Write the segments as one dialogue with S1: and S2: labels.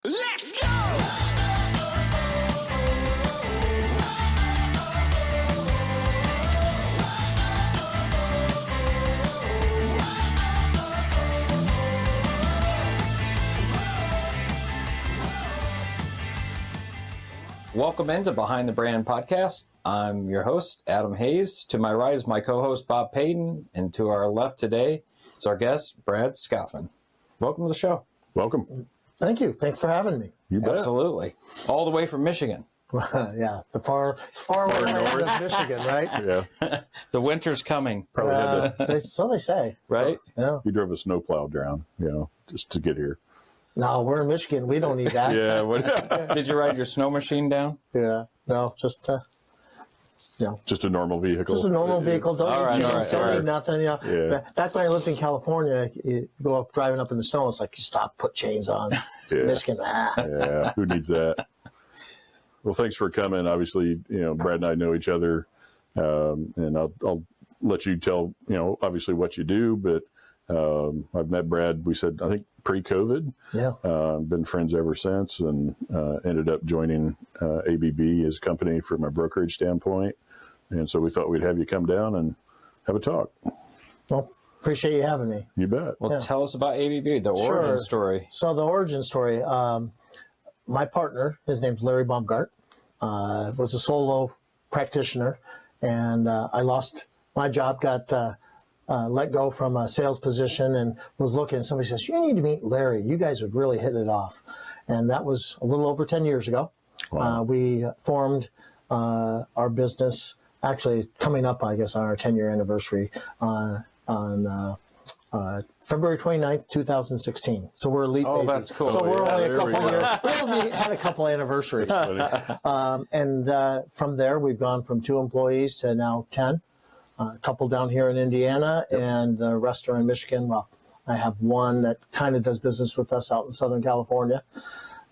S1: Let's go!
S2: Welcome into Behind the Brand podcast. I'm your host, Adam Hayes. To my right is my co-host, Bob Paden. And to our left today is our guest, Brad Scoffin. Welcome to the show.
S3: Welcome.
S4: Thank you. Thanks for having me.
S3: You bet.
S2: Absolutely. All the way from Michigan.
S4: Yeah, the far north of Michigan, right?
S3: Yeah.
S2: The winter's coming.
S3: Probably had to,
S4: So they say.
S2: Right?
S4: Yeah.
S3: you drove a snowplow down, just to get here.
S4: No, we're in Michigan. We don't need that.
S3: Yeah. What,
S2: Did you ride your snow machine down?
S4: Yeah. No, just
S3: just a normal vehicle.
S4: just a normal vehicle. Don't need chains, don't need nothing.
S3: Yeah.
S4: Back when I lived in California, you go up driving up in the snow. It's like you stop, put chains on.
S3: Yeah.
S4: Michigan.
S3: Yeah. Who needs that? Well, thanks for coming. Obviously, Brad and I know each other, and I'll let you tell, obviously what you do, but I've met Brad, we said, I think pre-COVID.
S4: Yeah.
S3: Been friends ever since, and ended up joining ABB as company from a brokerage standpoint. And so we thought we'd have you come down and have a talk.
S4: Well, appreciate you having me.
S3: You bet.
S2: Well, tell us about ABB, the origin story.
S4: So the origin story, my partner, his name's Larry Baumgart, was a solo practitioner, and I lost my job, got let go from a sales position, and was looking. Somebody says, you need to meet Larry. You guys would really hit it off. And that was a little over 10 years ago.
S3: Wow.
S4: We formed our business, actually coming up, I guess, on our 10-year anniversary on February 29th, 2016. So we're elite baby.
S2: That's cool.
S4: So we're only a couple
S3: we
S4: years. We only had a couple anniversaries. And from there, we've gone from 2 employees to now 10. A couple down here in Indiana, and the rest are in Michigan. Well, I have one that kind of does business with us out in Southern California.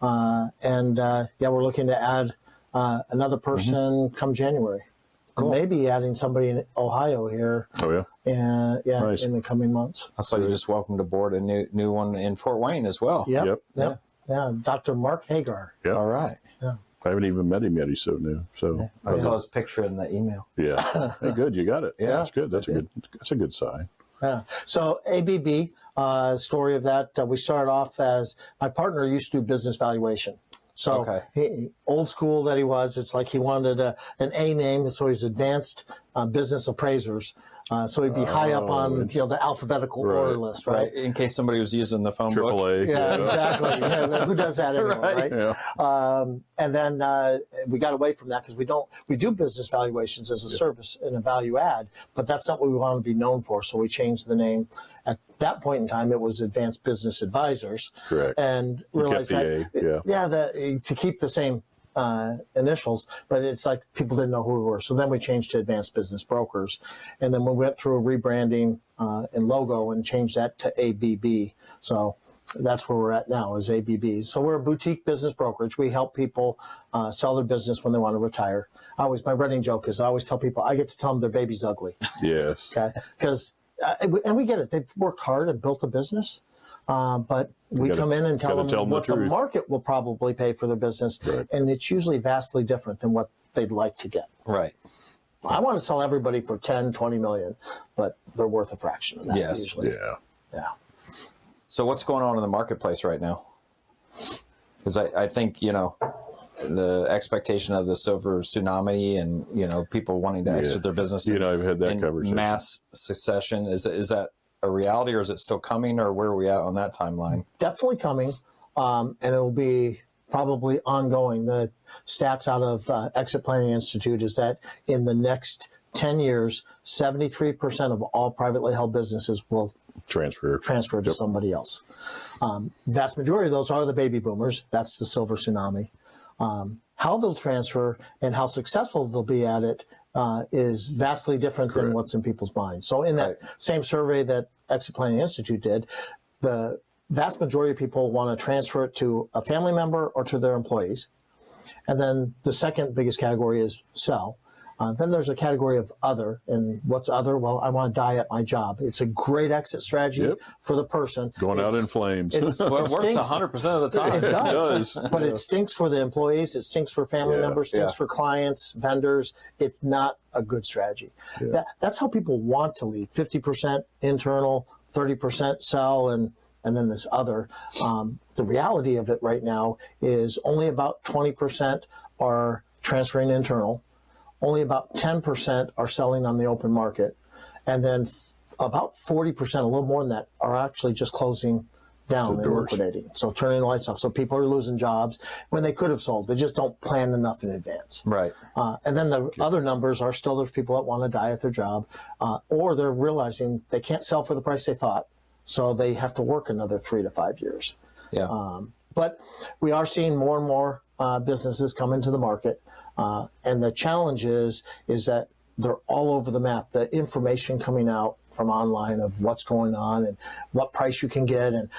S4: We're looking to add another person come January.
S2: Cool.
S4: Maybe adding somebody in Ohio here.
S3: Oh, yeah.
S4: And
S3: Nice.
S4: in the coming months.
S2: I saw you just welcomed aboard a new one in Fort Wayne as well.
S4: Yep.
S3: Yep.
S4: Yeah. Dr. Mark Hagar.
S3: Yeah.
S2: All right.
S3: I haven't even met him yet. He's so new. So
S2: I saw his picture in the email.
S3: yeah. Hey, good. You got it.
S2: Yeah.
S3: That's good. That's a good sign.
S4: Yeah. So ABB, story of that, we started off as, my partner used to do business valuation. So he, old school that he was, it's like he wanted an A name, so he's advanced business appraisers. So he'd be high up on the alphabetical order list, right?
S2: In case somebody was using the phone book.
S3: AAA.
S4: Yeah, exactly. Yeah, who does that anymore, right?
S3: Yeah.
S4: And then we got away from that because we do business valuations as a service and a value add, but that's not what we want to be known for. So we changed the name. At that point in time, it was Advanced Business Advisors.
S3: Correct.
S4: And realized that to keep the same initials, but it's like people didn't know who we were. So then we changed to Advanced Business Brokers. And then we went through a rebranding and logo and changed that to ABB. So that's where we're at now, is ABB. So we're a boutique business brokerage. We help people sell their business when they want to retire. My running joke is I always tell people I get to tell them their baby's ugly.
S3: Yes.
S4: Okay. Because, and we get it. They've worked hard and built a business. But we come in and tell them what the market will probably pay for their business.
S3: Right.
S4: And it's usually vastly different than what they'd like to get.
S2: Right.
S4: I want to sell everybody for 10, 20 million, but they're worth a fraction of that usually.
S3: Yeah.
S2: So what's going on in the marketplace right now? Because I think, the expectation of the silver tsunami and, people wanting to exit their business.
S3: I've had that conversation.
S2: Mass succession. Is that a reality, or is it still coming, or where are we at on that timeline?
S4: Definitely coming, and it'll be probably ongoing. The stats out of Exit Planning Institute is that in the next 10 years, 73% of all privately held businesses will transfer to somebody else. Vast majority of those are the baby boomers. That's the silver tsunami. How they'll transfer and how successful they'll be at it is vastly different than what's in people's minds. So in that same survey that Exit Planning Institute did, the vast majority of people want to transfer it to a family member or to their employees. And then the second biggest category is sell. Then there's a category of other. And what's other? Well, I want to die at my job. It's a great exit strategy for the person.
S3: Going out in flames.
S2: Well, it works 100% of the time.
S4: It does.
S3: It does.
S4: But it stinks for the employees. It stinks for family members. Stinks for clients, vendors. It's not a good strategy. That's how people want to leave. 50% internal, 30% sell, and then this other. The reality of it right now is only about 20% are transferring internal. Only about 10% are selling on the open market. And then about 40%, a little more than that, are actually just closing down and liquidating. So turning the lights off. So people are losing jobs when they could have sold. They just don't plan enough in advance.
S2: Right.
S4: And then the other numbers are still there's people that want to die at their job, or they're realizing they can't sell for the price they thought. So they have to work another 3 to 5 years.
S2: Yeah.
S4: But we are seeing more and more businesses come into the market. And the challenge is that they're all over the map. The information coming out from online of what's going on and what price you can get, and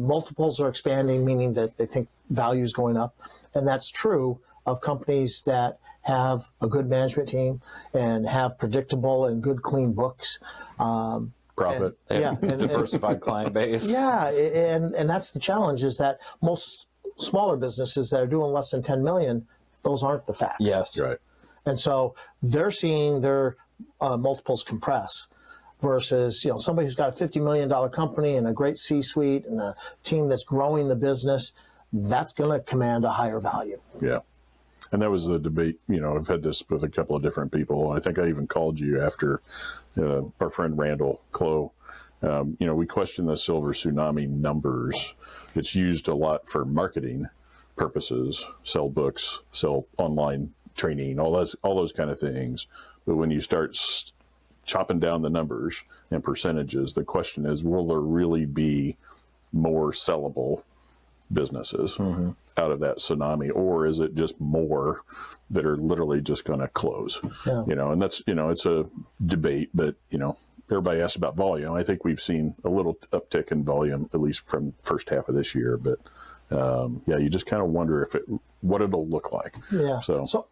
S4: multiples are expanding, meaning that they think value is going up. And that's true of companies that have a good management team and have predictable and good, clean books.
S3: Profit.
S2: And diversified client base.
S4: Yeah, and that's the challenge, is that most smaller businesses that are doing less than 10 million, those aren't the facts.
S2: Yes.
S3: Right.
S4: And so they're seeing their multiples compress versus, somebody who's got a $50 million company and a great C-suite and a team that's growing the business, that's going to command a higher value.
S3: Yeah. And that was the debate. I've had this with a couple of different people. I think I even called you after our friend Randall Clough. We question the silver tsunami numbers. It's used a lot for marketing purposes, sell books, sell online training, all those kind of things. But when you start chopping down the numbers and percentages, the question is, will there really be more sellable businesses out of that tsunami, or is it just more that are literally just going to close? And that's, it's a debate, but, everybody asks about volume. I think we've seen a little uptick in volume, at least from first half of this year, but you just kind of wonder what it'll look like.
S4: Yeah. So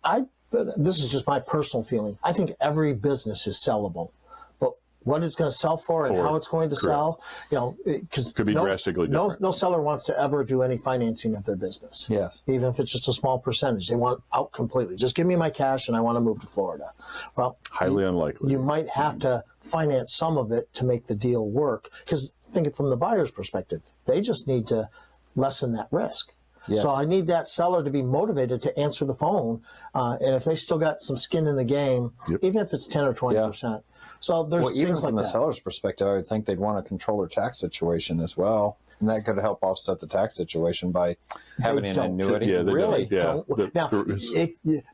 S4: this is just my personal feeling. I think every business is sellable, but what it's going to sell for and how it's going to sell, because
S3: could be drastically different.
S4: No seller wants to ever do any financing of their business.
S2: Yes.
S4: Even if it's just a small percentage, they want out completely. Just give me my cash and I want to move to Florida. Well,
S3: highly unlikely.
S4: You might have to finance some of it to make the deal work, because think it from the buyer's perspective. They just need to lessen that risk.
S2: Yes.
S4: So I need that seller to be motivated to answer the phone, and if they still got some skin in the game, even if it's 10 or 20%. So there's
S2: even
S4: things
S2: from
S4: like
S2: the seller's perspective, I would think they'd want to control their tax situation as well, and that could help offset the tax situation by having an annuity.
S3: Yeah,
S2: really?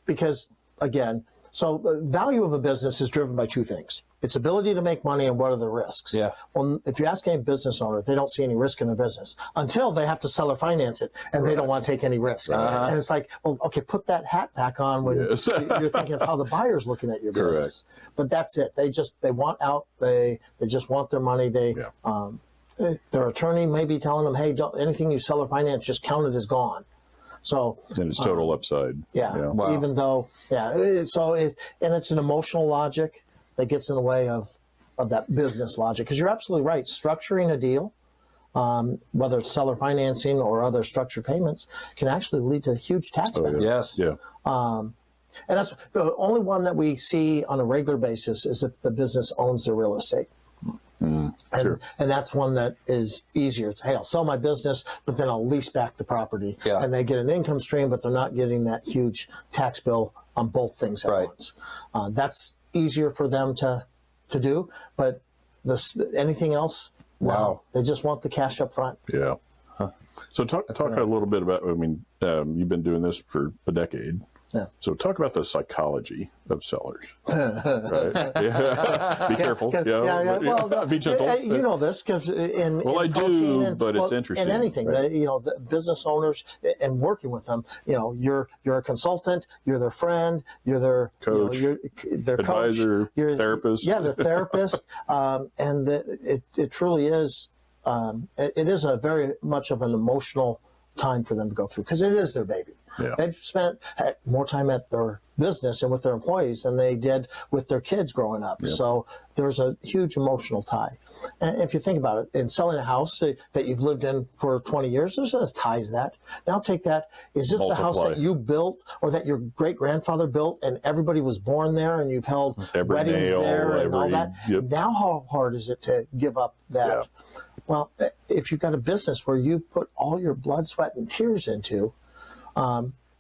S4: Because again, so the value of a business is driven by two things: its ability to make money and what are the risks.
S2: Yeah.
S4: Well, if you ask any business owner, they don't see any risk in their business until they have to sell or finance it, and they don't want to take any risk. And it's like, well, okay, put that hat back on when you're thinking of how the buyer's looking at your business. But that's it. They want out. They just want their money. Their attorney may be telling them, hey, anything you sell or finance, just count it as gone. So
S3: and it's total upside.
S2: Wow.
S4: Even though, it's an emotional logic that gets in the way of that business logic. Because you're absolutely right. Structuring a deal, whether it's seller financing or other structured payments, can actually lead to huge tax benefits.
S2: Yes.
S3: Yeah.
S4: And that's the only one that we see on a regular basis is if the business owns the real estate. And that's one that is easier. It's, hey, I'll sell my business, but then I'll lease back the property.
S2: Yeah.
S4: And they get an income stream, but they're not getting that huge tax bill on both things at once. That's easier for them to do, but anything else, no. They just want the cash up front.
S3: Yeah. So talk a little bit about, you've been doing this for a decade.
S4: Yeah.
S3: So talk about the psychology of sellers. Right? Be careful.
S4: Well,
S3: be gentle.
S4: You know this because
S3: I do, but it's interesting.
S4: In anything,
S3: right?
S4: The business owners and working with them, you're a consultant, you're their friend, you're their
S3: coach,
S4: you're their
S3: advisor,
S4: coach, you're
S3: therapist.
S4: Yeah, the therapist, and it truly is. It is a very much of an emotional time for them to go through because it is their baby.
S3: Yeah.
S4: They've spent more time at their business and with their employees than they did with their kids growing up. So there's a huge emotional tie. And if you think about it, in selling a house that you've lived in for 20 years, there's a tie to that. Now take that. Is this the house that you built or that your great-grandfather built and everybody was born there and you've held weddings there and all that? Now how hard is it to give up that?
S3: Yeah.
S4: Well, if you've got a business where you put all your blood, sweat, and tears into,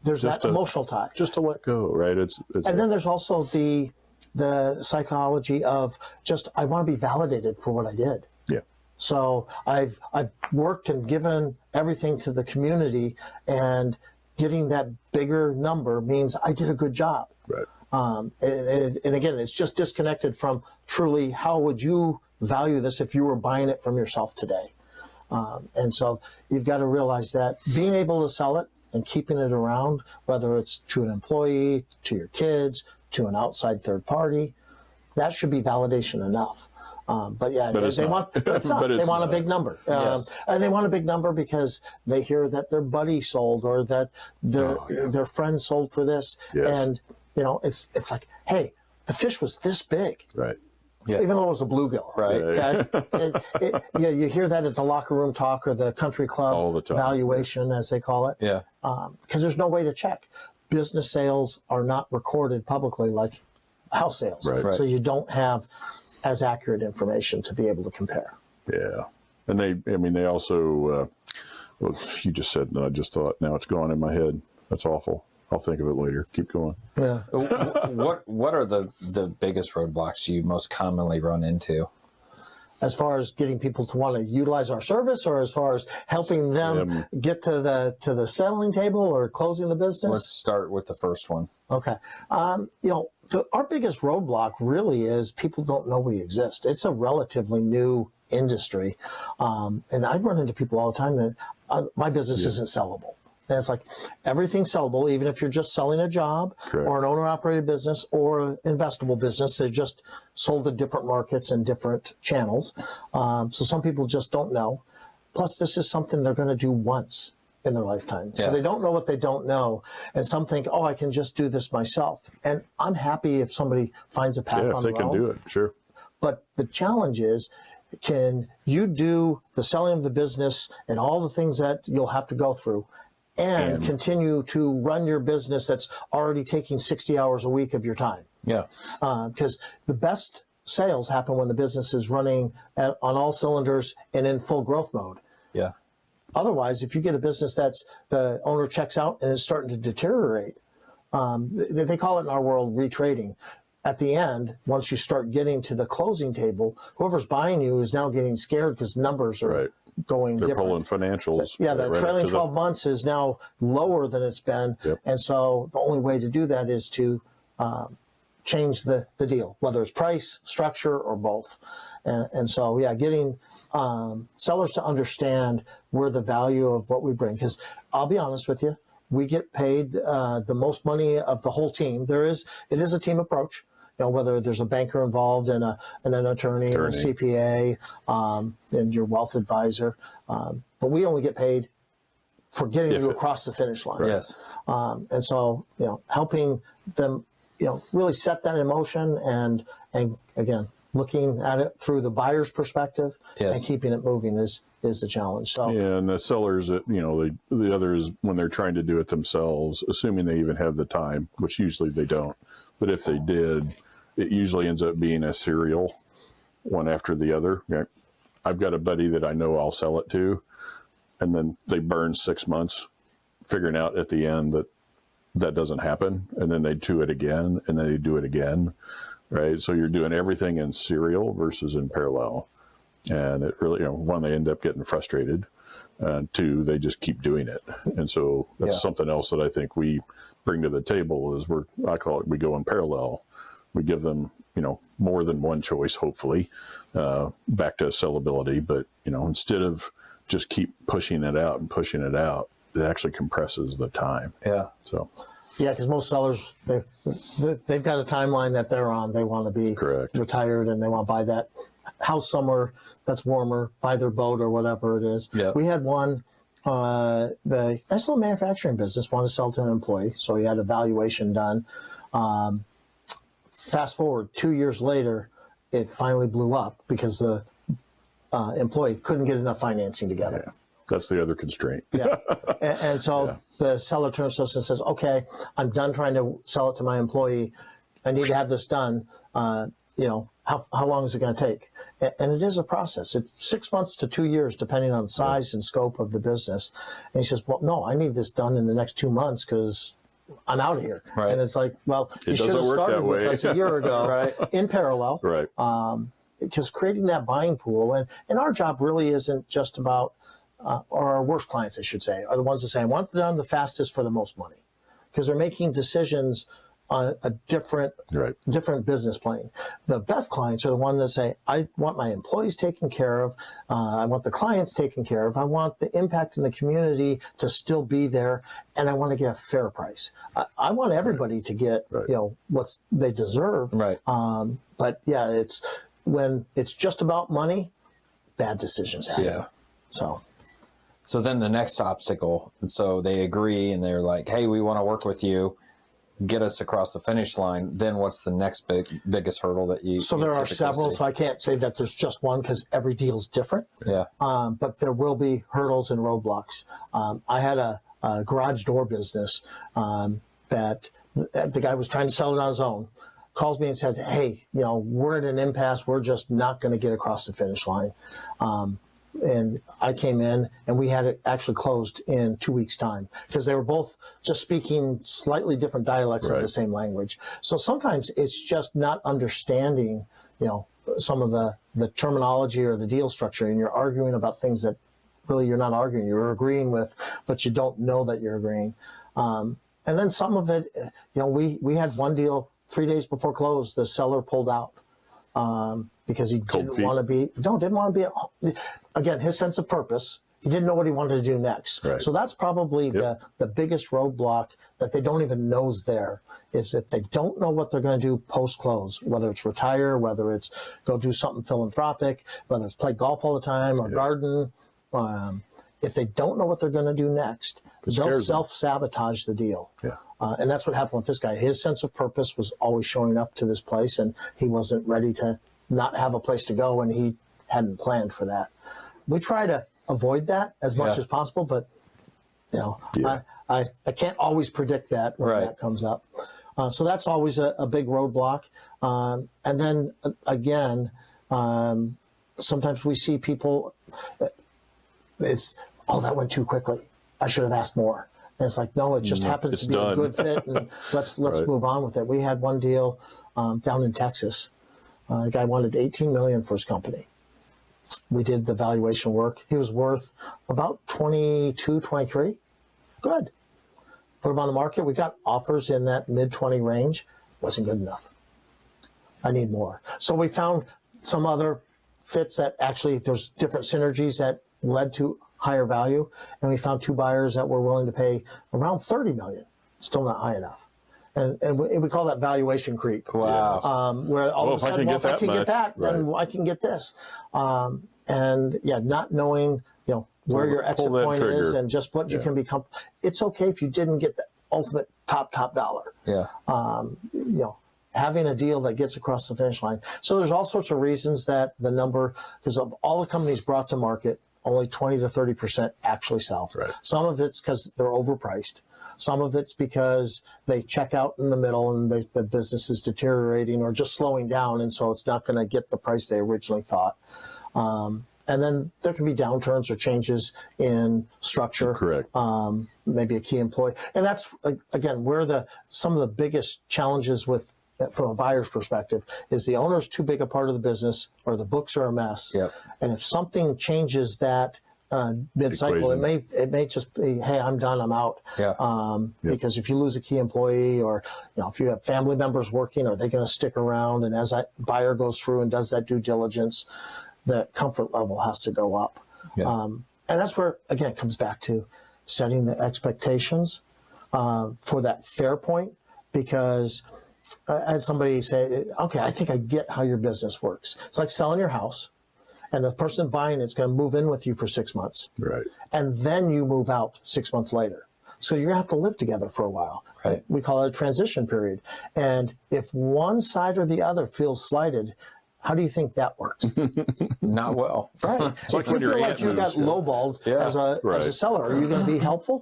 S4: there's that emotional tie.
S3: Just to let go, right?
S4: And then there's also the psychology of just, I want to be validated for what I did.
S3: Yeah.
S4: So I've worked and given everything to the community, and getting that bigger number means I did a good job.
S3: Right.
S4: And again, it's just disconnected from truly how would you value this if you were buying it from yourself today. And so you've got to realize that being able to sell it and keeping it around, whether it's to an employee, to your kids, to an outside third party, that should be validation enough. But yeah, they want a big number. And they want a big number because they hear that their buddy sold or that their friend sold for this.
S3: Yes.
S4: And, it's like, hey, the fish was this big.
S3: Right.
S2: Yeah.
S4: Even though it was a bluegill.
S2: Right.
S4: You hear that at the locker room talk or the country club
S3: all the time.
S4: Valuation, as they call it.
S2: Yeah.
S4: Because there's no way to check. Business sales are not recorded publicly like house sales.
S3: Right.
S4: So you don't have as accurate information to be able to compare.
S3: Yeah. And they also, well, you just said, and I just thought, now it's gone in my head. That's awful. I'll think of it later. Keep going.
S4: Yeah.
S2: What are the biggest roadblocks you most commonly run into?
S4: As far as getting people to want to utilize our service, or as far as helping them get to the selling table or closing the business?
S2: Let's start with the first one.
S4: Okay. Our biggest roadblock really is people don't know we exist. It's a relatively new industry. And I've run into people all the time that my business isn't sellable. And it's like everything's sellable, even if you're just selling a job or an owner-operated business or an investable business. They're just sold to different markets and different channels. So some people just don't know. Plus, this is something they're going to do once in their lifetime. So they don't know what they don't know. And some think, oh, I can just do this myself. And I'm happy if somebody finds a path on their own.
S3: Yeah, if they can do it, sure.
S4: But the challenge is, can you do the selling of the business and all the things that you'll have to go through and continue to run your business that's already taking 60 hours a week of your time?
S2: Yeah.
S4: Because the best sales happen when the business is running on all cylinders and in full growth mode.
S2: Yeah.
S4: Otherwise, if you get a business that's the owner checks out and is starting to deteriorate, they call it in our world retrading. At the end, once you start getting to the closing table, whoever's buying you is now getting scared because numbers are going
S3: They're
S4: different.
S3: pulling financials.
S4: Yeah, the trailing 12 months is now lower than it's been.
S3: Yep.
S4: And so the only way to do that is to change the deal, whether it's price, structure, or both. And so, getting sellers to understand where the value of what we bring. Because I'll be honest with you, we get paid the most money of the whole team. It is a team approach. Whether there's a banker involved and an attorney. And a CPA and your wealth advisor. But we only get paid for getting you across the finish line.
S2: Yes.
S4: And so, helping them, really set that in motion and again, looking at it through the buyer's perspective and keeping it moving is the challenge. So
S3: and the sellers, the other is when they're trying to do it themselves, assuming they even have the time, which usually they don't. But if they did, it usually ends up being a serial, one after the other. I've got a buddy that I know I'll sell it to, and then they burn 6 months figuring out at the end that doesn't happen, and then they do it again, and then they do it again, right? So you're doing everything in serial versus in parallel. And it really, one, they end up getting frustrated. Two, they just keep doing it. And so that's something else that I think we bring to the table is I call it, we go in parallel. We give them, more than one choice, hopefully, back to sellability. But, instead of just keep pushing it out, it actually compresses the time.
S2: Yeah.
S3: So.
S4: Yeah, because most sellers, they've got a timeline that they're on. They want to be retired and they want to buy that house somewhere that's warmer, buy their boat or whatever it is.
S2: Yeah.
S4: We had one the nice little manufacturing business wanted to sell to an employee, so he had a valuation done. Fast forward 2 years later, it finally blew up because the employee couldn't get enough financing together.
S3: Yeah. That's the other constraint.
S4: Yeah. And so the seller turns to us and says, okay, I'm done trying to sell it to my employee. I need to have this done. How long is it going to take? And it is a process. It's 6 months to 2 years, depending on the size and scope of the business. And he says, well, no, I need this done in the next 2 months because I'm out of here.
S2: Right.
S4: And it's like, well, you
S3: It
S4: should have
S3: doesn't work
S4: started
S3: that
S4: with
S3: way.
S4: us a year ago
S2: Right.
S4: in parallel.
S3: Right.
S4: Because creating that buying pool, and our job really isn't just about, or our worst clients, I should say, are the ones that say, I want it done the fastest for the most money. Because they're making decisions on a different business plane. The best clients are the ones that say, I want my employees taken care of, I want the clients taken care of, I want the impact in the community to still be there, and I want to get a fair price. I want everybody to get what they deserve.
S2: Right.
S4: But yeah, it's when it's just about money, bad decisions happen.
S2: Yeah.
S4: So
S2: then the next obstacle, and so they agree and they're like, hey, we want to work with you, get us across the finish line. Then what's the next biggest hurdle that you
S4: So there are
S2: typically
S4: several,
S2: see?
S4: so I can't say that there's just one because every deal is different.
S2: Yeah.
S4: But there will be hurdles and roadblocks. I had a garage door business that the guy was trying to sell it on his own, calls me and said, hey, we're at an impasse. We're just not going to get across the finish line. And I came in and we had it actually closed in 2 weeks' time because they were both just speaking slightly different dialects of the same language. So sometimes it's just not understanding, some of the terminology or the deal structure, and you're arguing about things that really you're not arguing, you're agreeing with, but you don't know that you're agreeing. And then some of it, we had one deal 3 days before close, the seller pulled out. Because he didn't want to be, again, his sense of purpose, he didn't know what he wanted to do next.
S3: Right.
S4: So that's probably the biggest roadblock that they don't even know is there, is if they don't know what they're going to do post-close, whether it's retire, whether it's go do something philanthropic, whether it's play golf all the time or garden. If they don't know what they're going to do next, they'll self-sabotage the deal.
S3: Yeah.
S4: And that's what happened with this guy. His sense of purpose was always showing up to this place, and he wasn't ready to not have a place to go, and he hadn't planned for that. We try to avoid that as much as possible, but I can't always predict that when that comes up. So that's always a big roadblock. And then again, sometimes we see people, that went too quickly. I should have asked more. And it's like, no, it just happens to be a good fit, and let's move on with it. We had one deal down in Texas. A guy wanted $18 million for his company. We did the valuation work. He was worth about 22, 23. Good. Put him on the market. We got offers in that mid-20 range. Wasn't good enough. I need more. So we found some other fits that actually there's different synergies that led to higher value, and we found two buyers that were willing to pay around $30 million. Still not high enough. And we call that valuation creep.
S2: Wow.
S4: Where all of a sudden, if I can get that,
S3: right,
S4: then I can get this. And not knowing, where your exit point is and just what you can become. It's okay if you didn't get the ultimate top dollar.
S2: Yeah.
S4: Having a deal that gets across the finish line. So there's all sorts of reasons that the number, because of all the companies brought to market, only 20 to 30% actually sell.
S3: Right.
S4: Some of it's because they're overpriced. Some of it's because they check out in the middle and the business is deteriorating or just slowing down, and so it's not going to get the price they originally thought. And then there can be downturns or changes in structure.
S3: Correct.
S4: Maybe a key employee. And that's, again, where some of the biggest challenges from a buyer's perspective is the owner's too big a part of the business or the books are a mess.
S2: Yep.
S4: And if something changes that mid-cycle, it may just be, hey, I'm done, I'm out.
S2: Yeah.
S4: Because if you lose a key employee or if you have family members working, are they going to stick around? And as that buyer goes through and does that due diligence, the comfort level has to go up.
S2: Yeah.
S4: And that's where, again, it comes back to setting the expectations for that fair point, because I had somebody say, okay, I think I get how your business works. It's like selling your house, and the person buying it's going to move in with you for 6 months,
S3: Right.
S4: and then you move out 6 months later. So you're going to have to live together for a while.
S2: Right.
S4: We call it a transition period. And if one side or the other feels slighted, how do you think that works?
S2: Not well.
S4: Right.
S3: like
S4: If you
S3: when your
S4: feel like
S3: aunt
S4: you got
S3: moves,
S4: lowballed
S2: Yeah.
S4: as a
S3: Right.
S4: seller, are you going to be helpful?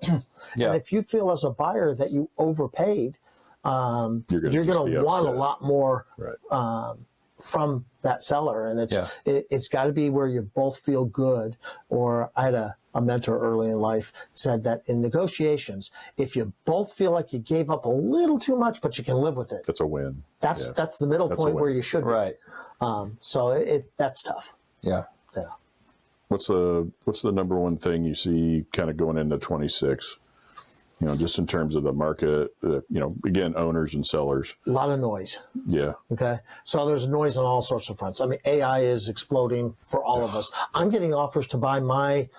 S2: Yeah.
S4: And if you feel as a buyer that you overpaid,
S3: You're going
S4: you're
S3: to
S4: going to want a
S3: upset.
S4: lot more
S3: Right.
S4: from that seller, and
S2: Yeah.
S4: it's got to be where you both feel good. Or I had a mentor early in life said that in negotiations, if you both feel like you gave up a little too much, but you can live with it,
S3: That's a win.
S4: that's
S3: Yeah.
S4: that's the middle
S3: That's a
S4: point
S3: win.
S4: where you should be.
S2: Right.
S4: So that's tough.
S2: Yeah.
S4: Yeah.
S3: What's the number one thing you see kind of going into 26? Just in terms of the market, again, owners and sellers.
S4: A lot of noise.
S3: Yeah.
S4: Okay. So there's noise on all sorts of fronts. I mean, AI is exploding for all of us. I'm getting offers to buy my,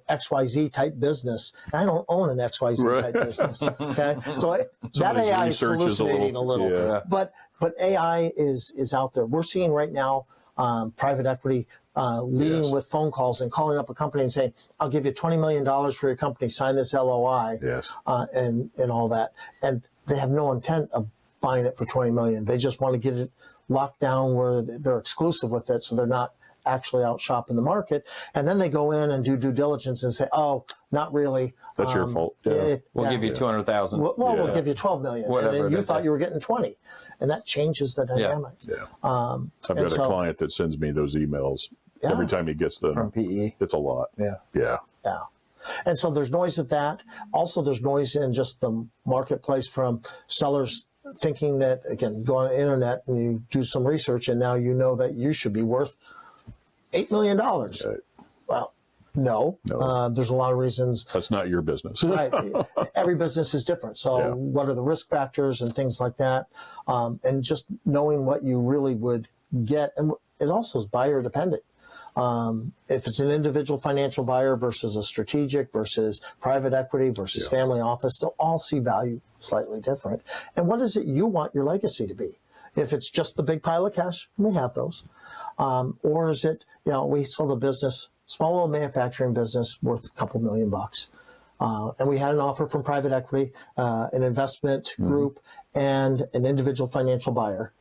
S4: XYZ type business. And I don't own an XYZ type business. Okay. So that
S3: Somebody's
S4: AI is
S3: research is a
S4: hallucinating a little.
S3: yeah.
S4: But AI is out there. We're seeing right now private equity leading
S3: Yes.
S4: with phone calls and calling up a company and saying, I'll give you $20 million for your company, sign this LOI,
S3: Yes.
S4: and all that. And they have no intent of buying it for $20 million. They just want to get it locked down where they're exclusive with it, so they're not actually out shopping the market. And then they go in and do due diligence and say, oh, not really.
S3: That's your fault. Yeah.
S2: We'll give you 200,000.
S4: Well,
S3: Yeah.
S4: we'll give you 12 million.
S2: Whatever
S4: And then
S2: it
S4: you
S2: is,
S4: thought
S2: yeah.
S4: you were getting 20. And that changes the dynamic.
S3: Yeah.
S4: Um,
S3: I've
S4: and
S3: got a
S4: so-
S3: client that sends me those emails
S4: Yeah.
S3: every time he gets them.
S2: From PE.
S3: It's a lot.
S2: Yeah.
S3: Yeah.
S4: Yeah. And so there's noise of that. Also, there's noise in just the marketplace from sellers thinking that, again, go on the internet and you do some research and now you know that you should be worth $8 million.
S3: Right.
S4: Well, no.
S3: No.
S4: There's a lot of reasons.
S3: That's not your business.
S4: Right. Every business is different. So
S3: Yeah.
S4: what are the risk factors and things like that? And just knowing what you really would get. And it also is buyer dependent. If it's an individual financial buyer versus a strategic versus private equity versus family office, they'll all see value slightly different. And what is it you want your legacy to be? If it's just the big pile of cash, we have those. Or is it, we sold a business, small little manufacturing business worth a couple $1 million. And we had an offer from private equity, an investment group, and an individual financial buyer.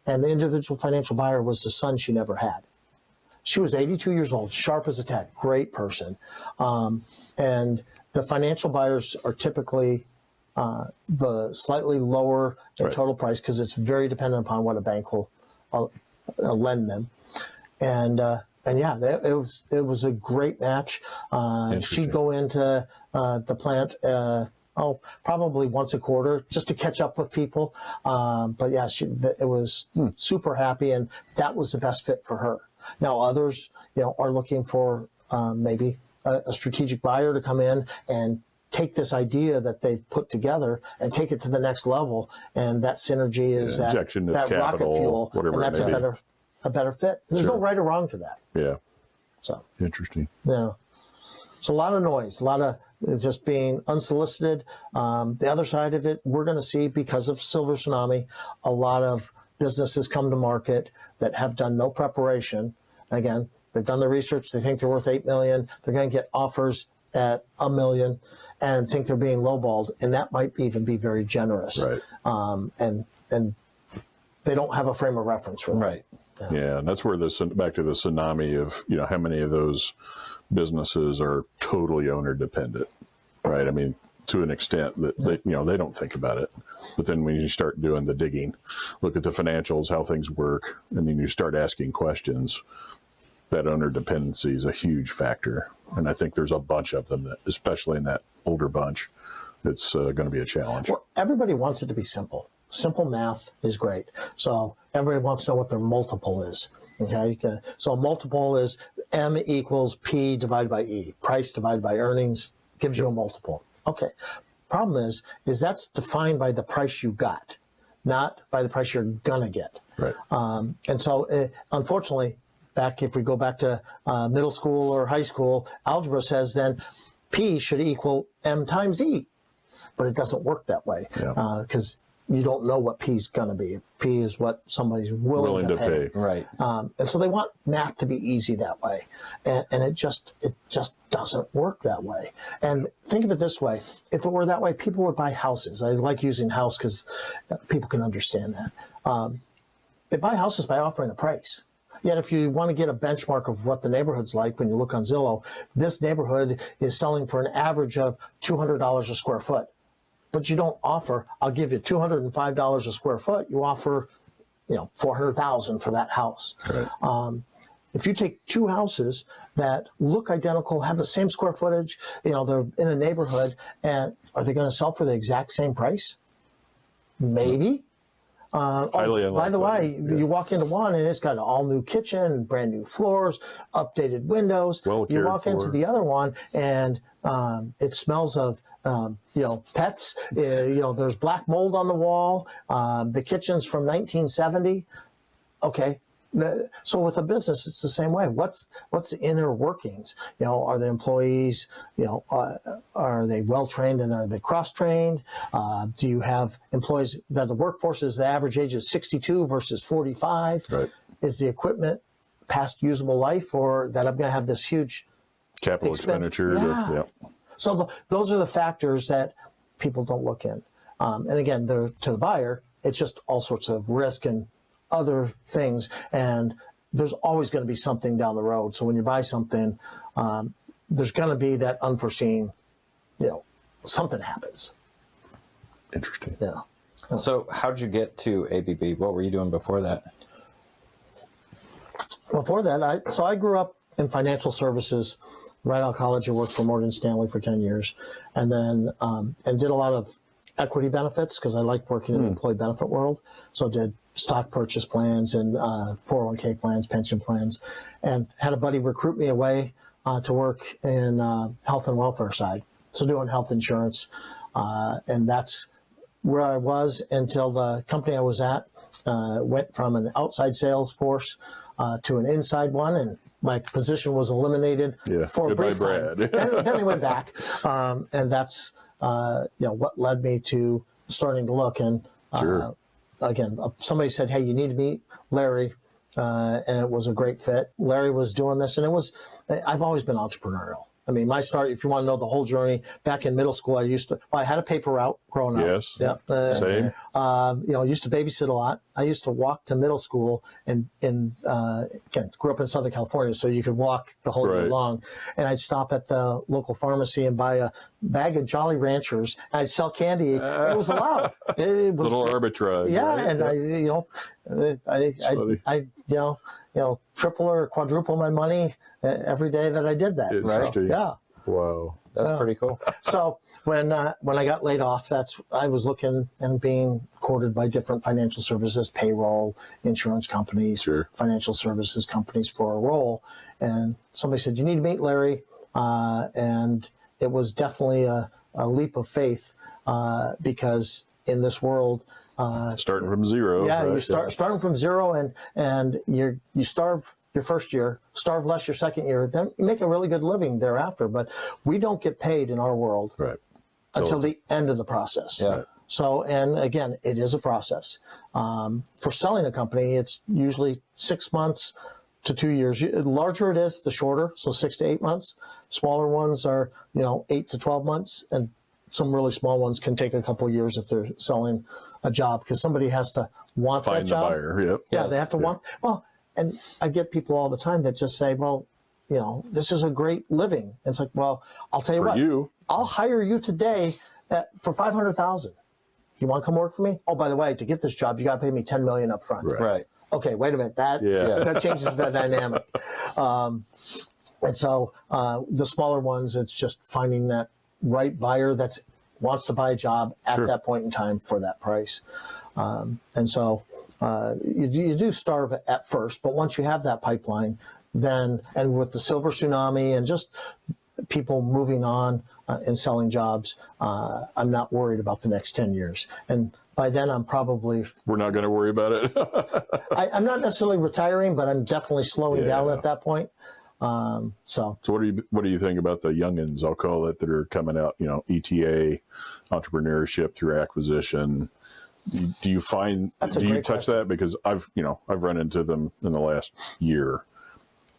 S4: And the individual financial buyer was the son she never had. She was 82 years old, sharp as a tack, great person. And the financial buyers are typically the slightly lower in
S3: Right.
S4: total price because it's very dependent upon what a bank will lend them. And yeah, it was a great match.
S3: Interesting.
S4: She'd go into the plant probably once a quarter just to catch up with people. But yeah, it was super happy, and that was the best fit for her. Now others, are looking for maybe a strategic buyer to come in and take this idea that they've put together and take it to the next level. And that synergy is
S3: injection of
S4: that rocket
S3: capital,
S4: fuel,
S3: whatever
S4: and
S3: it
S4: that's
S3: may be.
S4: a better fit. There's no
S3: Sure.
S4: right or wrong to that.
S3: Yeah.
S4: So
S3: Interesting.
S4: yeah. So a lot of noise, a lot of it's just being unsolicited. The other side of it, we're going to see, because of silver tsunami, a lot of businesses come to market that have done no preparation. Again, they've done the research. They think they're worth $8 million. They're going to get offers at $1 million and think they're being lowballed, and that might even be very generous.
S3: Right.
S4: And they don't have a frame of reference for that.
S2: Right.
S3: Yeah, and that's where back to the tsunami of how many of those businesses are totally owner dependent, right? I mean, to an extent that they don't think about it, but then when you start doing the digging, look at the financials, how things work, and then you start asking questions. That owner dependency is a huge factor, and I think there's a bunch of them that, especially in that older bunch, it's going to be a challenge.
S4: Well, everybody wants it to be simple. Simple math is great. So everybody wants to know what their multiple is. Okay. So a multiple is M equals P divided by E. Price divided by earnings gives you a multiple. Okay. Problem is that's defined by the price you got, not by the price you're gonna get.
S3: Right.
S4: And so, unfortunately, if we go back to middle school or high school, algebra says then P should equal M times E, but it doesn't work that way
S3: Yeah.
S4: because you don't know what P is going to be. P is what somebody's willing to pay.
S2: Right.
S4: And so they want math to be easy that way. And it just doesn't work that way. And think of it this way. If it were that way, people would buy houses. I like using house because people can understand that. They buy houses by offering a price. Yet if you want to get a benchmark of what the neighborhood's like, when you look on Zillow, this neighborhood is selling for an average of $200 a square foot. But you don't offer, I'll give you $205 a square foot. You offer, $400,000 for that house. Right. If you take two houses that look identical, have the same square footage, they're in a neighborhood, and are they going to sell for the exact same price? Maybe.
S3: Highly unlikely.
S4: By the way, you walk into one and it's got an all new kitchen, brand new floors, updated windows.
S3: Well
S4: you
S3: cared
S4: walk into
S3: for.
S4: the other one and it smells of pets. There's black mold on the wall. The kitchen's from 1970. Okay. So with a business, it's the same way. What's the inner workings? Are the employees, are they well trained and are they cross trained? Do you have employees that the workforce is the average age is 62 versus 45?
S3: Right.
S4: Is the equipment past usable life, or that I'm going to have this huge
S3: Capital
S4: expense?
S3: expenditure.
S4: Yeah. So those are the factors that people don't look in. And again, to the buyer, it's just all sorts of risk and other things, and there's always going to be something down the road. So when you buy something, there's going to be that unforeseen, something happens.
S3: Interesting.
S4: Yeah.
S2: So how'd you get to ABB? What were you doing before that?
S4: Before that, I grew up in financial services. Right out of college, I worked for Morgan Stanley for 10 years, and then and did a lot of equity benefits because I liked working in the employee benefit world. So did stock purchase plans and 401k plans, pension plans, and had a buddy recruit me away to work in health and welfare side. So doing health insurance, and that's where I was until the company I was at went from an outside sales force to an inside one, and my position was eliminated for a brief time. then they went back, and that's what led me to starting to look. And
S3: Sure.
S4: Again, somebody said, "Hey, you need to meet Larry," and it was a great fit. Larry was doing this, and I've always been entrepreneurial. I mean, my start, if you want to know the whole journey, back in middle school, I had a paper route growing up.
S3: Yes.
S4: Yep.
S3: Same.
S4: Used to babysit a lot. I used to walk to middle school and again, grew up in Southern California, so you could walk the whole year
S3: Right.
S4: long. And I'd stop at the local pharmacy and buy a bag of Jolly Ranchers. And I'd sell candy. It was allowed. It was
S3: Little arbitrage.
S4: yeah,
S3: right?
S4: and I triple or quadruple my money every day that I did that.
S3: Interesting.
S4: Yeah.
S3: Wow.
S2: That's pretty cool.
S4: So when I got laid off, I was looking and being courted by different financial services, payroll, insurance companies,
S3: Sure.
S4: financial services companies for a role. And somebody said, "You need to meet Larry." And it was definitely a leap of faith because in this world,
S3: Starting from zero.
S4: yeah,
S3: right?
S4: you starting from zero, and you starve your first year, starve less your second year, then you make a really good living thereafter. But we don't get paid in our world
S3: Right.
S4: until the end of the process.
S2: Yeah.
S4: So, and again, it is a process. For selling a company, it's usually 6 months to 2 years. The larger it is, the shorter, so 6 to 8 months. Smaller ones are, 8 to 12 months, and some really small ones can take a couple of years if they're selling a job, because somebody has to want
S3: Find
S4: that
S3: the
S4: job.
S3: buyer. Yep.
S4: Yeah, they have to want. Well, and I get people all the time that just say, "Well, this is a great living." And it's like, well, I'll tell you
S3: For
S4: what.
S3: you.
S4: I'll hire you today for $500,000. You want to come work for me? Oh, by the way, to get this job, you got to pay me $10 million up front.
S2: Right.
S4: Okay, wait a minute. That changes the dynamic. And so the smaller ones, it's just finding that right buyer that wants to buy a job at
S3: Sure.
S4: that point in time for that price. And so you do starve at first, but once you have that pipeline, then, and with the silver tsunami and just people moving on and selling jobs, I'm not worried about the next 10 years. And by then I'm probably...
S3: We're not going to worry about it.
S4: I'm not necessarily retiring, but I'm definitely slowing down at that point. So
S3: what do you think about the youngins, I'll call it, that are coming out, ETA, entrepreneurship through acquisition, do you find, do you touch that? Because I've run into them in the last year,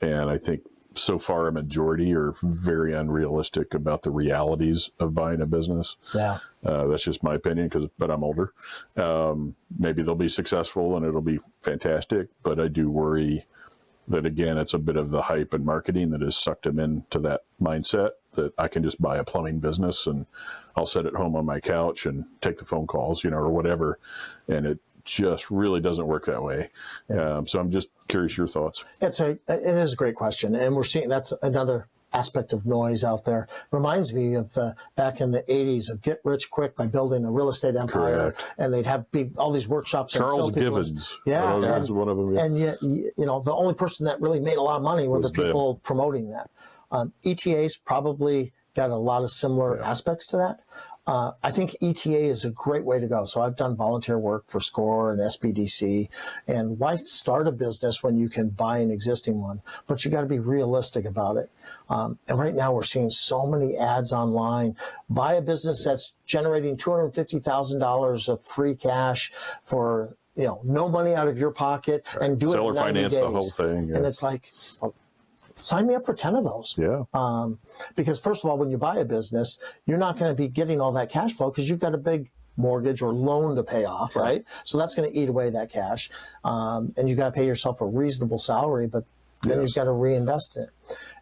S3: and I think so far a majority are very unrealistic about the realities of buying a business.
S4: Yeah.
S3: That's just my opinion, but I'm older. Maybe they'll be successful and it'll be fantastic, but I do worry that, again, it's a bit of the hype and marketing that has sucked them into that mindset that I can just buy a plumbing business and I'll sit at home on my couch and take the phone calls, or whatever. And it just really doesn't work that way. Yeah. So I'm just curious your thoughts.
S4: It is a great question. And we're seeing that's another aspect of noise out there. Reminds me of back in the 80s of get rich quick by building a real estate empire. Correct. And they'd have all these workshops.
S3: Charles Givens.
S4: Yeah.
S3: Was one of them. Yeah.
S4: And yet, the only person that really made a lot of money were the people promoting that. ETA's probably got a lot of similar aspects to that. I think ETA is a great way to go. So I've done volunteer work for SCORE and SBDC. And why start a business when you can buy an existing one? But you got to be realistic about it. And right now we're seeing so many ads online. Buy a business that's generating $250,000 of free cash for no money out of your pocket, and do
S3: Seller
S4: it in 90
S3: finance
S4: days.
S3: The whole thing. Yeah.
S4: And it's like, well, sign me up for 10 of those.
S3: Yeah.
S4: Because first of all, when you buy a business, you're not going to be getting all that cash flow because you've got a big mortgage or loan to pay off, right? So that's going to eat away that cash. And you've got to pay yourself a reasonable salary, but then you've got to reinvest in it.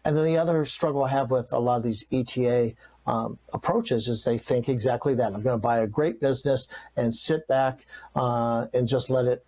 S4: And then the other struggle I have with a lot of these ETA approaches is they think exactly that. I'm going to buy a great business and sit back and just let it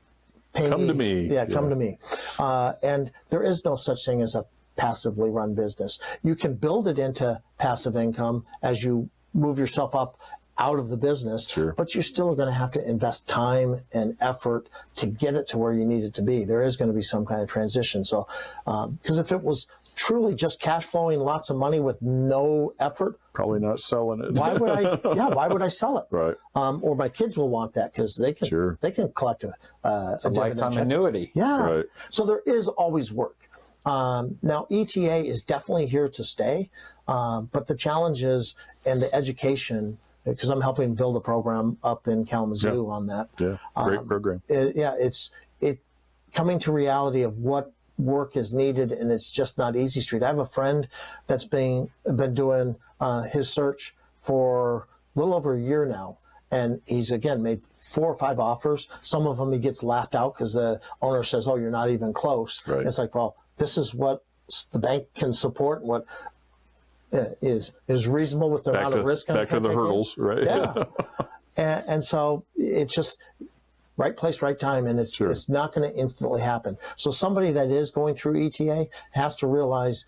S4: pay
S3: Come to me.
S4: Yeah, come to me. And there is no such thing as a passively run business. You can build it into passive income as you move yourself up out of the business, but you're still going to have to invest time and effort to get it to where you need it to be. There is going to be some kind of transition. So, because if it was truly just cash flowing lots of money with no effort,
S3: probably not selling it.
S4: Why would I? Yeah, why would I sell it?
S3: Right.
S4: Or my kids will want that because they can collect a
S2: lifetime annuity.
S4: Yeah.
S3: Right.
S4: So there is always work. Now, ETA is definitely here to stay, but the challenges and the education, because I'm helping build a program up in Kalamazoo on that.
S3: Yeah, great program.
S4: It's coming to reality of what work is needed, and it's just not easy street. I have a friend that's been doing his search for a little over a year now, and he's, again, made 4 or 5 offers. Some of them he gets laughed out because the owner says, oh, you're not even close. Right. It's like, well, this is what the bank can support and what is reasonable with the amount of risk.
S3: Back to the hurdles, right?
S4: Yeah. and so it's just right place, right time, and it's not going to instantly happen. So somebody that is going through ETA has to realize,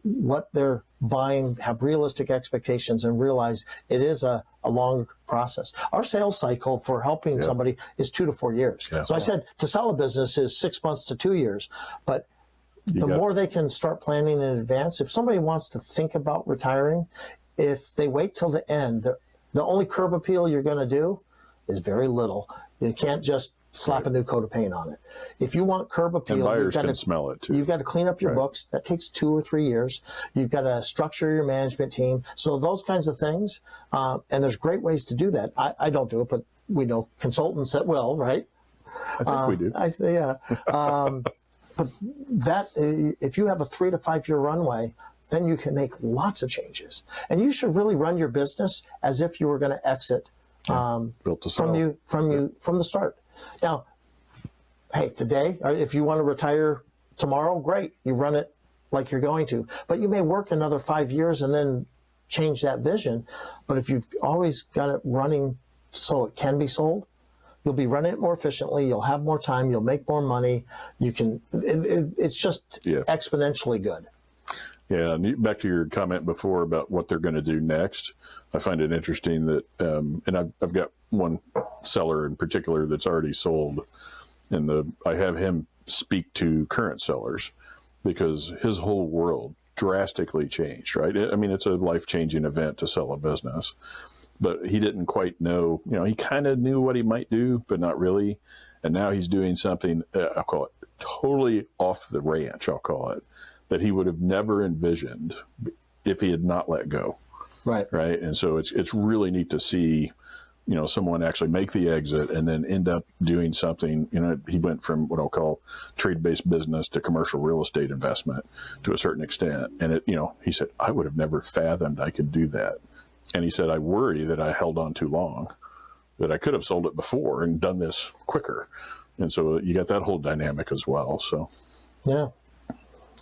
S4: what they're buying, have realistic expectations, and realize it is a long process. Our sales cycle for helping somebody is 2 to 4 years. Yeah. So I said to sell a business is 6 months to 2 years, but the more they can start planning in advance. If somebody wants to think about retiring, if they wait till the end, the only curb appeal you're going to do is very little. You can't just slap a new coat of paint on it. If you want curb appeal,
S3: and buyers can smell it too.
S4: You've got to clean up your books. That takes 2 or 3 years. You've got to structure your management team. So those kinds of things, and there's great ways to do that. I don't do it, but we know consultants that will, right?
S3: I think we do.
S4: But that, if you have a 3 to 5 year runway, then you can make lots of changes. And you should really run your business as if you were going to exit from the start. Now, hey, today, if you want to retire tomorrow, great. You run it like you're going to. But you may work another 5 years and then change that vision. But if you've always got it running so it can be sold, you'll be running it more efficiently. You'll have more time. You'll make more money. You can. It's just exponentially good.
S3: Yeah, and back to your comment before about what they're going to do next. I find it interesting that, and I've got one seller in particular that's already sold, and I have him speak to current sellers because his whole world drastically changed. Right? I mean, it's a life-changing event to sell a business. But he didn't quite know, he kind of knew what he might do, but not really. And now he's doing something, I'll call it totally off the ranch, I'll call it, that he would have never envisioned if he had not let go. Right. Right. And so it's really neat to see someone actually make the exit and then end up doing something. He went from what I'll call trade-based business to commercial real estate investment to a certain extent. And he said, I would have never fathomed I could do that. And he said, I worry that I held on too long, that I could have sold it before and done this quicker. And so you got that whole dynamic as well. So
S4: Yeah.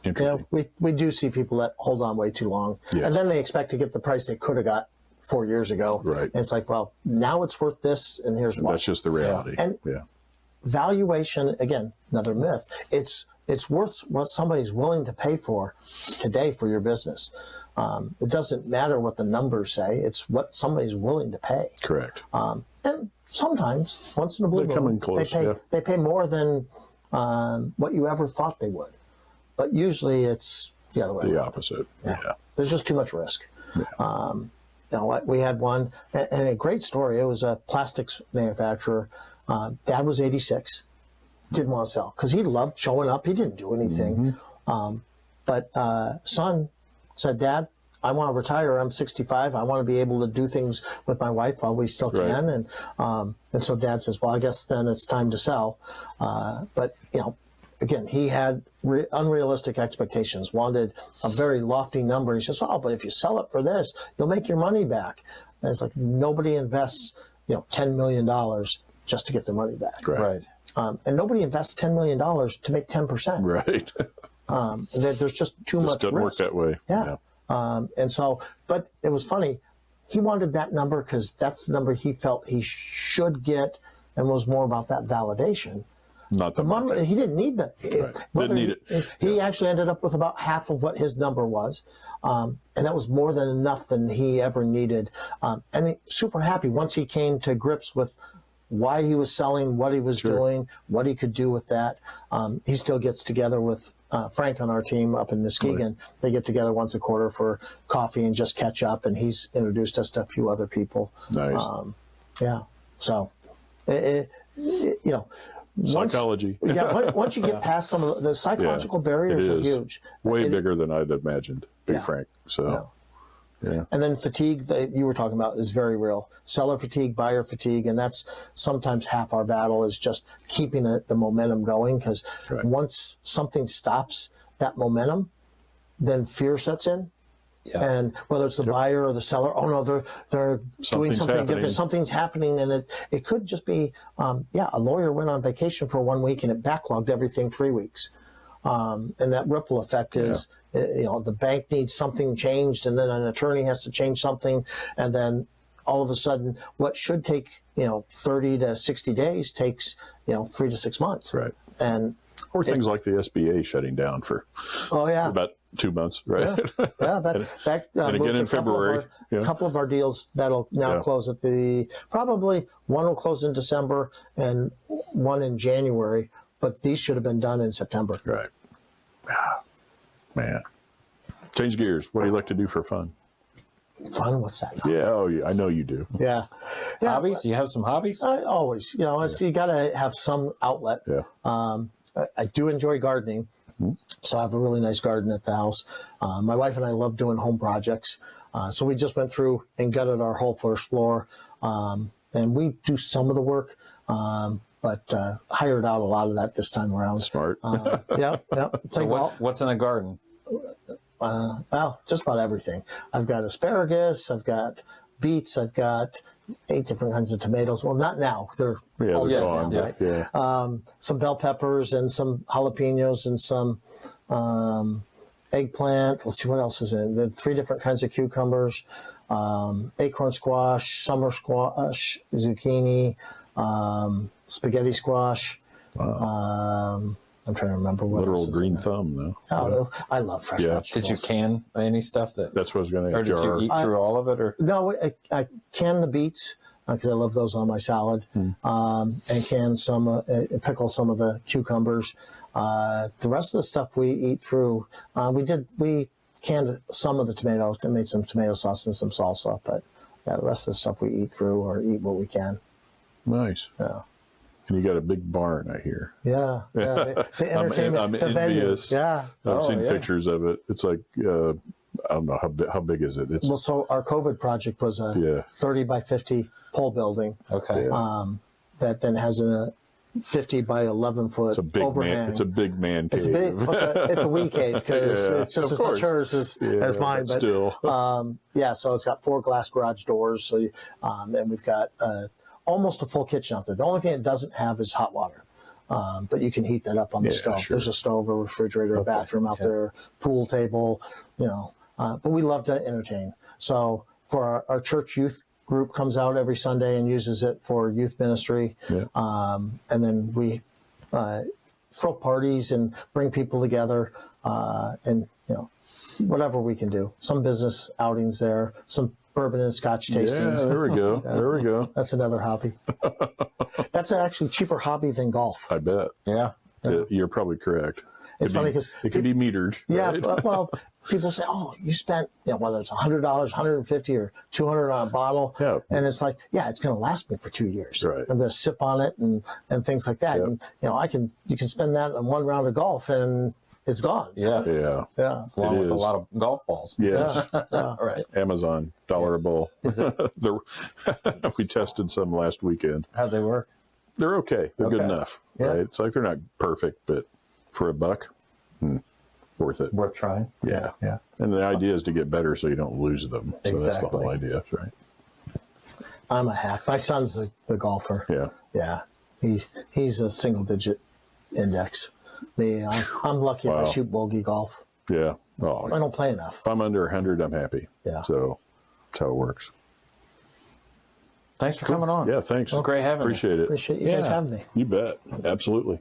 S3: interesting.
S4: Yeah, we do see people that hold on way too long.
S3: Yeah.
S4: And then they expect to get the price they could have got 4 years ago.
S3: Right.
S4: And it's like, well, now it's worth this, and here's why.
S3: That's just the reality.
S4: And valuation, again, another myth. It's worth what somebody's willing to pay for today for your business. It doesn't matter what the numbers say. It's what somebody's willing to pay.
S3: Correct.
S4: And sometimes, once in a blue
S3: They come in
S4: moon,
S3: close,
S4: they pay more than what you ever thought they would. But usually it's the other way
S3: The
S4: around.
S3: opposite.
S4: Yeah.
S3: Yeah.
S4: There's just too much risk.
S3: Yeah.
S4: We had one, and a great story. It was a plastics manufacturer. Dad was 86, didn't want to sell because he loved showing up. He didn't do anything. But son said, Dad, I want to retire. I'm 65. I want to be able to do things with my wife while we still can. And so Dad says, well, I guess then it's time to sell. But, again, he had unrealistic expectations, wanted a very lofty number. He says, oh, but if you sell it for this, you'll make your money back. And it's like nobody invests, $10 million just to get their money back.
S2: Right.
S4: And nobody invests $10 million to make 10%.
S3: Right.
S4: There's just too much
S3: doesn't
S4: risk.
S3: work that way.
S4: Yeah. And so, but it was funny. He wanted that number because that's the number he felt he should get, and was more about that validation.
S3: Not the
S4: money. He didn't need that.
S3: Didn't need it.
S4: He actually ended up with about half of what his number was. And that was more than enough than he ever needed. And he, super happy once he came to grips with why he was selling, what he was doing, what he could do with that. He still gets together with Frank on our team up in Muskegon. They get together once a quarter for coffee and just catch up. And he's introduced us to a few other people.
S3: Nice.
S4: So,
S3: Psychology.
S4: Once you get past some of the psychological barriers are huge.
S3: Way bigger than I'd imagined, to be frank. So, yeah.
S4: And then fatigue that you were talking about is very real. Seller fatigue, buyer fatigue, and that's sometimes half our battle is just keeping the momentum going, because once something stops that momentum, then fear sets in. Yeah. And whether it's the buyer or the seller, oh no, they're doing something different. Something's happening, and it could just be, a lawyer went on vacation for 1 week and it backlogged everything 3 weeks, and that ripple effect is, the bank needs something changed, and then an attorney has to change something, and then all of a sudden, what should take 30 to 60 days takes 3 to 6 months,
S3: right?
S4: And
S3: or things like the SBA shutting down for about 2 months, right?
S4: That
S3: and again in February.
S4: A couple of our deals that'll now close at probably one will close in December and one in January, but these should have been done in September.
S3: Right. Man. Change gears. What do you like to do for fun?
S4: Fun? What's that?
S3: Yeah, I know you do.
S4: Yeah.
S2: Hobbies? You have some hobbies?
S4: Always. You got to have some outlet.
S3: Yeah.
S4: I do enjoy gardening. So I have a really nice garden at the house. My wife and I love doing home projects. So we just went through and gutted our whole first floor. And we do some of the work, but hired out a lot of that this time around.
S3: Smart.
S4: It's
S2: So
S4: like,
S2: what's in a garden?
S4: Just about everything. I've got asparagus. I've got beets. I've got 8 different kinds of tomatoes. Well, not now. They're all
S3: gone.
S4: right?
S3: Yeah.
S4: Some bell peppers and some jalapenos and some eggplant. Let's see what else is in. The 3 different kinds of cucumbers, acorn squash, summer squash, zucchini, spaghetti squash.
S3: Wow.
S4: I'm trying to remember what
S3: Literal
S4: else is
S3: green
S4: in there.
S3: thumb, though.
S4: Oh, I love fresh vegetables.
S2: Did you can any stuff that?
S3: That's what I was going to.
S2: Or did you eat through all of it, or?
S4: No, I can the beets because I love those on my salad, and can pickle some of the cucumbers. The rest of the stuff we eat through. We canned some of the tomatoes and made some tomato sauce and some salsa, but the rest of the stuff we eat through or eat what we can.
S3: Nice.
S4: Yeah.
S3: And you got a big barn, I hear.
S4: Yeah. The entertainment,
S3: I'm
S4: the venue.
S3: envious.
S4: Yeah.
S3: I've seen pictures of it. It's like I don't know how big is it? It's
S4: Well, so our COVID project was a
S3: Yeah.
S4: 30 by 50 pole building
S2: Okay.
S4: that then has a 50 by 11 foot
S3: it's a big
S4: overhang.
S3: man. It's a big man cave.
S4: It's a big. It's a wee cave because
S3: Yeah,
S4: it's just
S3: of
S4: as much
S3: course.
S4: hers as mine. But
S3: still.
S4: yeah, so it's got 4 glass garage doors. So and we've got almost a full kitchen out there. The only thing it doesn't have is hot water. But you can heat that up on the stove.
S3: sure.
S4: There's a stove, a refrigerator, a bathroom out there, pool table, but we love to entertain. So for our church youth group comes out every Sunday and uses it for youth ministry.
S3: Yeah.
S4: And then we throw parties and bring people together and, whatever we can do. Some business outings there, some bourbon and scotch tastings.
S3: Yeah, there we go. There we go.
S4: That's another hobby. That's an actually cheaper hobby than golf.
S3: I bet.
S2: Yeah.
S3: You're probably correct.
S4: It's funny because
S3: it can be metered.
S4: yeah,
S3: right?
S4: well, people say, "Oh, you spent whether it's $100, $150, or $200 on a bottle,"
S3: Yeah.
S4: and it's like, yeah, it's going to last me for 2 years.
S3: Right.
S4: I'm going to sip on it and things like that.
S3: Yep.
S4: And you can spend that on one round of golf and it's gone.
S2: Yeah.
S3: Yeah.
S4: Yeah.
S2: Along with a
S3: is.
S2: lot of golf balls.
S3: Yes.
S4: Yeah.
S2: Right.
S3: Amazon $1 a bowl. We tested some last weekend.
S2: How'd they work?
S3: They're okay. They're good
S2: Okay.
S3: enough.
S2: Yeah.
S3: Right? It's like they're not perfect, but for a buck, worth it.
S2: Worth trying.
S3: Yeah.
S2: Yeah.
S3: And the idea is to get better so you don't lose them. So that's the whole
S2: Exactly.
S3: idea, right?
S4: I'm a hack. My son's the golfer.
S3: Yeah.
S4: Yeah. He's a single digit index. Me, I'm lucky if
S3: Wow.
S4: I shoot bogey golf.
S3: Yeah. Oh,
S4: I don't play enough.
S3: if I'm under 100, I'm happy.
S4: Yeah.
S3: So that's how it works.
S2: Thanks for coming on.
S3: Yeah, thanks.
S2: It was great having you.
S3: Appreciate it.
S4: Appreciate you guys
S2: Yeah.
S4: having me.
S3: You bet. Absolutely.